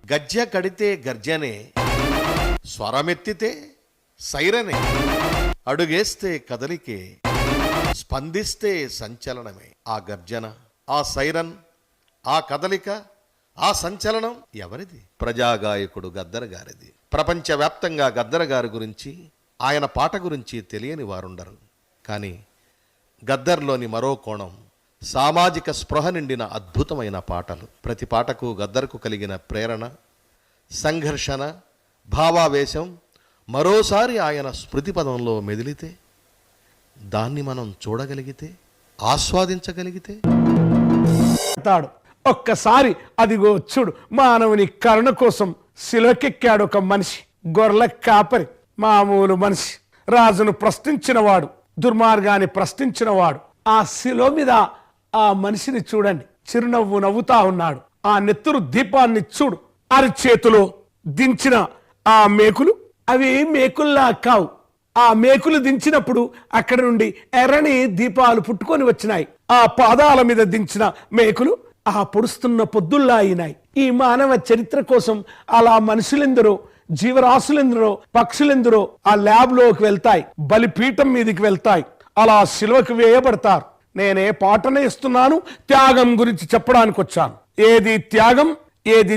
గజ్జె కడితే గర్జనే, స్వరమెత్తితే సైరనే, అడుగేస్తే కదలికే, స్పందిస్తే సంచలనమే. ఆ గర్జన, ఆ సైరన్, ఆ కదలిక, ఆ సంచలనం ఎవరిది? ప్రజాగాయకుడు గద్దర్ గారిది. ప్రపంచవ్యాప్తంగా గద్దర్ గారి గురించి, ఆయన పాట గురించి తెలియని వారుండరు. కానీ గద్దర్లోని మరో కోణం సామాజిక స్పృహ నిండిన అద్భుతమైన పాటలు. ప్రతి పాటకు గద్దర్కు కలిగిన ప్రేరణ, సంఘర్షణ, భావావేశం మరోసారి ఆయన స్మృతి పదంలో మెదిలితే, దాన్ని మనం చూడగలిగితే, ఆస్వాదించగలిగితే, ఒక్కసారి అదిగో చూడు, మానవుని కరుణ కోసం శిలకెక్కాడు ఒక మనిషి. గొర్రెల కాపరి, మామూలు మనిషి, రాజును ప్రశ్నించినవాడు, దుర్మార్గాన్ని ప్రశ్నించినవాడు. ఆ శిలో మీద ఆ మనిషిని చూడండి, చిరునవ్వు నవ్వుతా ఉన్నాడు. ఆ నెత్తురు దీపాన్ని చూడు, అరిచేతిలో దించిన ఆ మేకులు, అవి మేకుల్లా కావు. ఆ మేకులు దించినప్పుడు అక్కడి నుండి ఎర్రని దీపాలు పుట్టుకొని వచ్చినాయి. ఆ పాదాల మీద దించిన మేకులు ఆ పొడుస్తున్న పొద్దుల్లా అయినాయి. ఈ మానవ చరిత్ర కోసం అలా మనుషులెందరో, జీవరాశులెందరో, పక్షులెందరో ఆ ల్యాబ్ లోకి వెళ్తాయి, బలిపీఠం మీదకి వెళ్తాయి, అలా శిలువకు వేయబడతారు. నేనే పాటనే ఇస్తున్నాను, త్యాగం గురించి చెప్పడానికి వచ్చాను. ఏది త్యాగం, ఏది